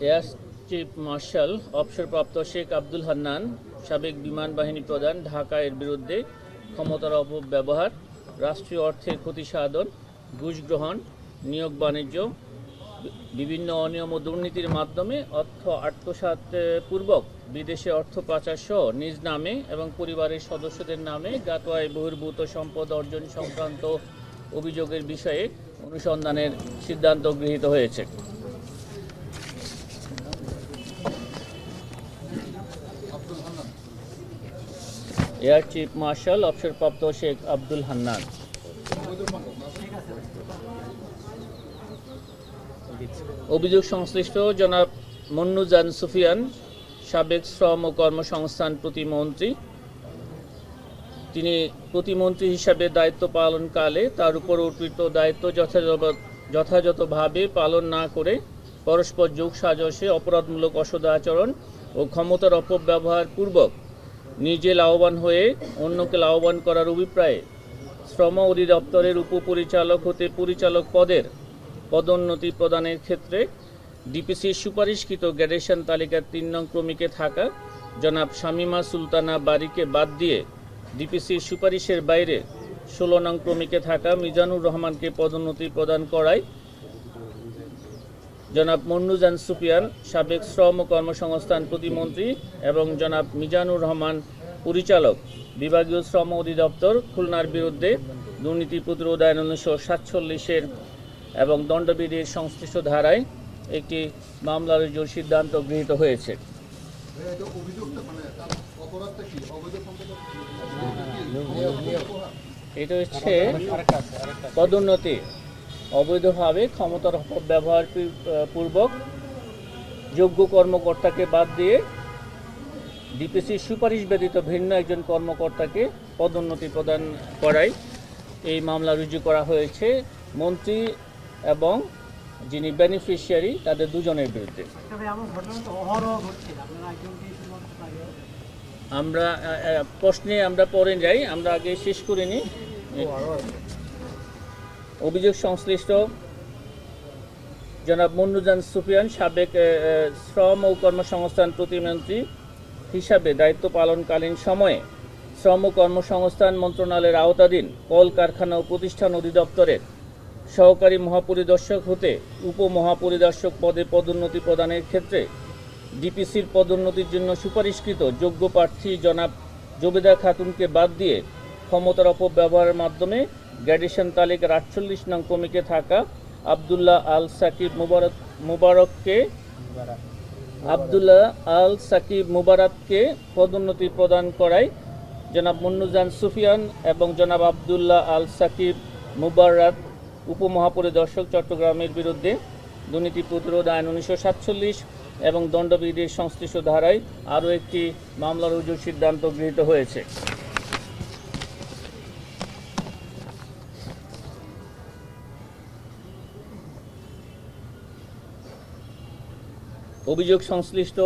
Air chief marshal অবসরপ্রাপ্ত শেখ আব্দুল হান্নান সাবেক বিমান বাহিনী প্রধান ঢাকা এর বিরুদ্ধে ক্ষমতার অপব্যবহার, রাষ্ট্রীয় অর্থের ক্ষতি সাধন, ঘুষ গ্রহণ, নিয়োগ বাণিজ্য, বিভিন্ন অনিয়ম ও দুর্নীতির মাধ্যমে অর্থ আত্মসাৎ পূর্বক বিদেশে অর্থ পাচার সহ নিজ নামে এবং পরিবারের সদস্যদের নামে গাতোয়ায় বহির্ভূত সম্পদ অর্জন সংক্রান্ত অভিযোগের বিষয়ে অনুসন্ধানের সিদ্ধান্ত গৃহীত হয়েছে। এয়ার চিফ মার্শাল অবসরপ্রাপ্ত শেখ আব্দুল হান্নান। অভিযোগ সংশ্লিষ্ট জনাব মন্নুজান সুফিয়ান, সাবেক শ্রম ও কর্মসংস্থান প্রতিমন্ত্রী। তিনি প্রতিমন্ত্রী হিসাবে দায়িত্ব পালনকালে তার উপর অর্পিত দায়িত্ব যথাযথভাবে পালন না করে পরস্পর যোগ সাজসে অপরাধমূলক অসদাচরণ ও ক্ষমতার অপব্যবহার পূর্বক নিজে লাভবান হয়ে অন্যকে লাভবান করার অভিপ্রায়ে শ্রম অধিদপ্তরের উপপরিচালক হতে পরিচালক পদের পদোন্নতি প্রদানের ক্ষেত্রে ডিপিসির সুপারিশকৃত গ্রেডেশন তালিকার ৩ নং ক্রমিকে থাকা জনাব শামীমা সুলতানা বারীকে বাদ দিয়ে ডিপিসির সুপারিশের বাইরে ১৬ নং ক্রমিকে থাকা মিজানুর রহমানকে পদোন্নতি প্রদান করায় জনাব মন্নুজান সুফিয়ান, সাবেক শ্রম ও কর্মসংস্থান প্রতিমন্ত্রী, এবং জনাব মিজানুর রহমান, পরিচালক, বিভাগীয় শ্রম অধিদপ্তর, খুলনার বিরুদ্ধে দুর্নীতি প্রতিরোধ আইন ১৯৪৭-এর এবং দণ্ডবিধির সংশ্লিষ্ট ধারায় একটি মামলা রুজুর সিদ্ধান্ত গৃহীত হয়েছে। এটা হচ্ছে পদোন্নতি অবৈধভাবে ক্ষমতার অপব্যবহার পূর্বক যোগ্য কর্মকর্তাকে বাদ দিয়ে ডিপিসির সুপারিশ ব্যতীত ভিন্ন একজন কর্মকর্তাকে পদোন্নতি প্রদান করায় এই মামলা রুজু করা হয়েছে মন্ত্রী এবং যিনি বেনিফিশিয়ারি তাদের দুজনের বিরুদ্ধে। আমরা প্রশ্নে আমরা পরে যাই, আমরা আগে শেষ করিনি। অভিযোগ সংশ্লিষ্ট জনাব মন্নুজান সুফিয়ান, সাবেক শ্রম ও কর্মসংস্থান প্রতিমন্ত্রী হিসাবে দায়িত্ব পালনকালীন সময়ে শ্রম ও কর্মসংস্থান মন্ত্রণালয়ের আওতাধীন কল কারখানা ও প্রতিষ্ঠান অধিদপ্তরের সহকারী মহাপরিদর্শক হতে উপমহাপরিদর্শক পদে পদোন্নতি প্রদানের ক্ষেত্রে ডিপিসির পদোন্নতির জন্য সুপারিশকৃত যোগ্য প্রার্থী জনাব জবেদা খাতুনকে বাদ দিয়ে ক্ষমতার অপব্যবহারের মাধ্যমে গ্রেডেশন তালিকার ৪৮ নং ক্রমিকে থাকা আবদুল্লাহ আল সাকিব মুবারককে পদোন্নতি প্রদান করায় জনাব মন্নুজান সুফিয়ান এবং জনাব আবদুল্লাহ আল সাকিব মুবারক উপমহাপরিদর্শক চট্টগ্রামের বিরুদ্ধে দুর্নীতি প্রতিরোধ আইন ১৯৪৭ এবং দণ্ডবিধির সংশ্লিষ্ট ধারায় আরও একটি মামলা রুজুর সিদ্ধান্ত গৃহীত হয়েছে। অভিযোগ সংশ্লিষ্ট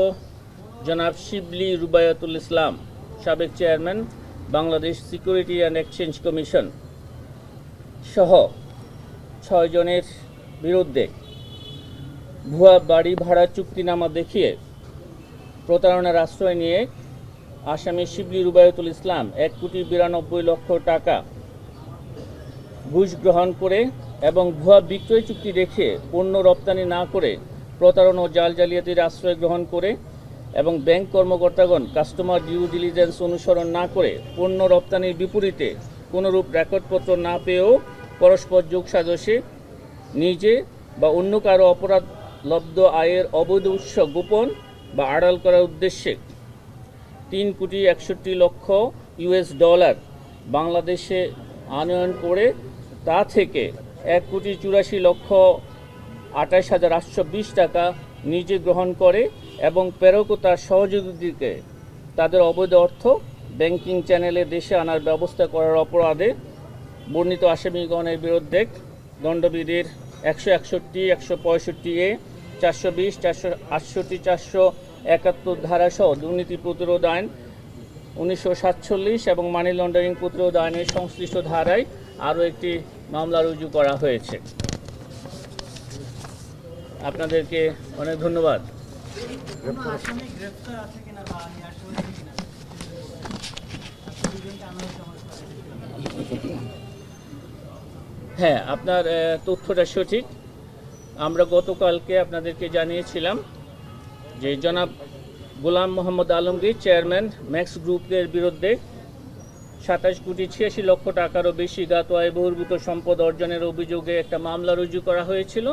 জনাব শিবলি রুবায়াতুল ইসলাম, সাবেক chairman Bangladesh security and exchange commission সহ ৬ জনের বিরুদ্ধে ভুয়া বাড়ি ভাড়া চুক্তিনামা দেখিয়ে প্রতারণার আশ্রয় নিয়ে আসামি শিবলি রুবায়াতুল ইসলাম ১,৯২,০০,০০০ টাকা ঘুষ গ্রহণ করে এবং ভুয়া বিক্রয় চুক্তি দেখিয়ে পণ্য রপ্তানি না করে প্রতারণা ও জাল জালিয়াতির আশ্রয় গ্রহণ করে এবং ব্যাংক কর্মকর্তাগণ কাস্টমার ডিউ ডিলিজেন্স অনুসরণ না করে পণ্য রপ্তানির বিপরীতে কোনোরূপ রেকর্ডপত্র না পেয়েও পরস্পর যোগ সাজসে নিজে বা অন্য কারো অপরাধলব্ধ আয়ের অবৈধ উৎস গোপন বা আড়াল করার উদ্দেশ্যে $3,61,00,000 বাংলাদেশে আনয়ন করে তা থেকে $1,84,28,820 টাকা নিজে গ্রহণ করে এবং প্রেরক ও তার সহযোগীদেরকে তাদের অবৈধ অর্থ ব্যাংকিং চ্যানেলে দেশে আনার ব্যবস্থা করার অপরাধে বর্ণিত আসামিগণের বিরুদ্ধে দণ্ডবিধির ১৬১, ১৬৫A, ৪২০, ৪৬৮, ৪৭১ ধারাসহ দুর্নীতি প্রতিরোধ আইন ১৯৪৭ এবং মানি লন্ডারিং প্রতিরোধ আইনের সংশ্লিষ্ট ধারায় আরও একটি মামলা রুজু করা হয়েছে। আপনাদেরকে অনেক ধন্যবাদ। কোনো আসামি গ্রেফতার আছে কিনা বা নিয়ে আসা হয়েছে কিনা দুজনকে আনা হয়েছে আমার কাছে। হ্যাঁ, আপনার তথ্যটা সঠিক। আমরা গতকালকে আপনাদেরকে জানিয়েছিলাম যে জনাব গোলাম মোহাম্মদ আলমগীর চেয়ারম্যান ম্যাক্স গ্রুপের বিরুদ্ধে 27,86,00,000 টাকারও বেশি জ্ঞাত আয় বহির্ভূত সম্পদ অর্জনের অভিযোগে একটা মামলা রুজু করা হয়েছিল।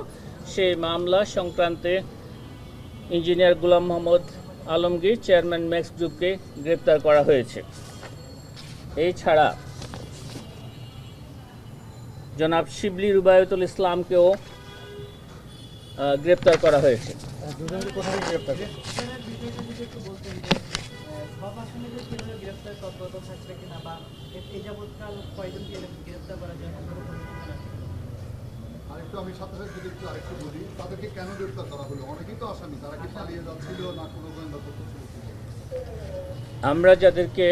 সেই মামলা সংক্রান্তে ইঞ্জিনিয়ার গোলাম মোহাম্মদ আলমগীর চেয়ারম্যান ম্যাক্স গ্রুপকে গ্রেপ্তার করা হয়েছে। এছাড়া জনাব শিবলি রুবায়তুল ইসলামকেও গ্রেপ্তার করা হয়েছে। গ্রেফতারের বিষয়টা যদি একটু বলতেন যে সব আসামিদের কিভাবে গ্রেফতার তৎপরত থাকবে কিনা বা এই যাবৎকাল কয়জনকে গ্রেফতার করা যায় আরেকটু আমি সাথে সাথে যদি একটু আরেকটু বলি, তাদেরকে কেন গ্রেপ্তার করা হলো? অনেকেই তো আসামি, তারা কি পালিয়ে যাচ্ছিল না কোনো গোয়েন্দা তথ্য ছিল? আমরা যাদেরকে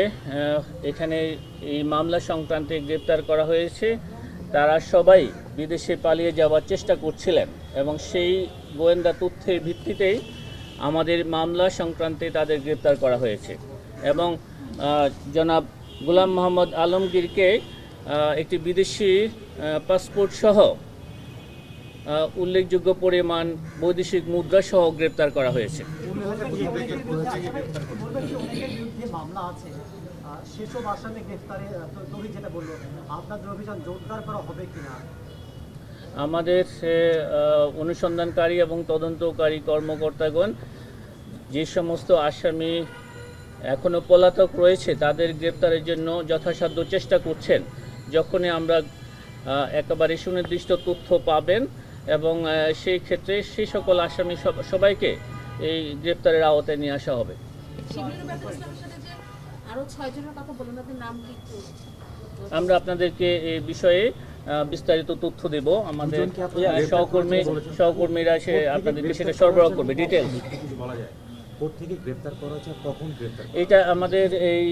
এখানে এই মামলা সংক্রান্তে গ্রেপ্তার করা হয়েছে তারা সবাই বিদেশে পালিয়ে যাওয়ার চেষ্টা করছিলেন এবং সেই গোয়েন্দা তথ্যের ভিত্তিতেই আমাদের মামলা সংক্রান্তে তাদের গ্রেপ্তার করা হয়েছে এবং জনাব গোলাম মোহাম্মদ আলমগীরকে একটি বিদেশি পাসপোর্ট সহ উল্লেখযোগ্য পরিমাণ বৈদেশিক মুদ্রা সহ গ্রেপ্তার করা হয়েছে। অনেকের বিরুদ্ধে মামলা আছে, সেসব আসামি গ্রেফতারে তৌহিদ যেটা বললো, আপনাদের অভিযান জোরদার করা হবে কিনা? আমাদের অনুসন্ধানকারী এবং তদন্তকারী কর্মকর্তাগণ যে সমস্ত আসামি এখনও পলাতক রয়েছে তাদের গ্রেপ্তারের জন্য যথাসাধ্য চেষ্টা করছেন। যখনই আমরা একেবারে সুনির্দিষ্ট তথ্য পাবেন এবং সেই ক্ষেত্রে সেই সকল আসামি সবাইকে এই গ্রেপ্তারের আওতায় নিয়ে আসা হবে। আমরা আপনাদেরকে এই বিষয়ে বিস্তারিত তথ্য দেব। আমাদের সহকর্মীরা সে আপনাদেরকে সেটা সরবরাহ করবে ডিটেলস। এটা আমাদের এই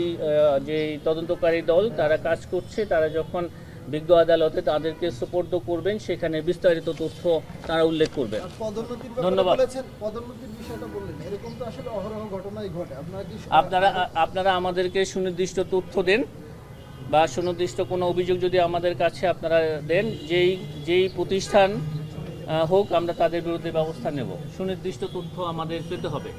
যে তদন্তকারী দল তারা কাজ করছে, তারা যখন বিজ্ঞ আদালতে তাদেরকে সুপর্দ করবেন সেখানে বিস্তারিত তথ্য তারা উল্লেখ করবে। ধন্যবাদ। আপনারা আমাদেরকে সুনির্দিষ্ট তথ্য দেন বা সুনির্দিষ্ট কোনো অভিযোগ যদি আমাদের কাছে আপনারা দেন, যেই প্রতিষ্ঠান হোক আমরা তাদের বিরুদ্ধে ব্যবস্থা নেব। সুনির্দিষ্ট তথ্য আমাদের পেতে হবে।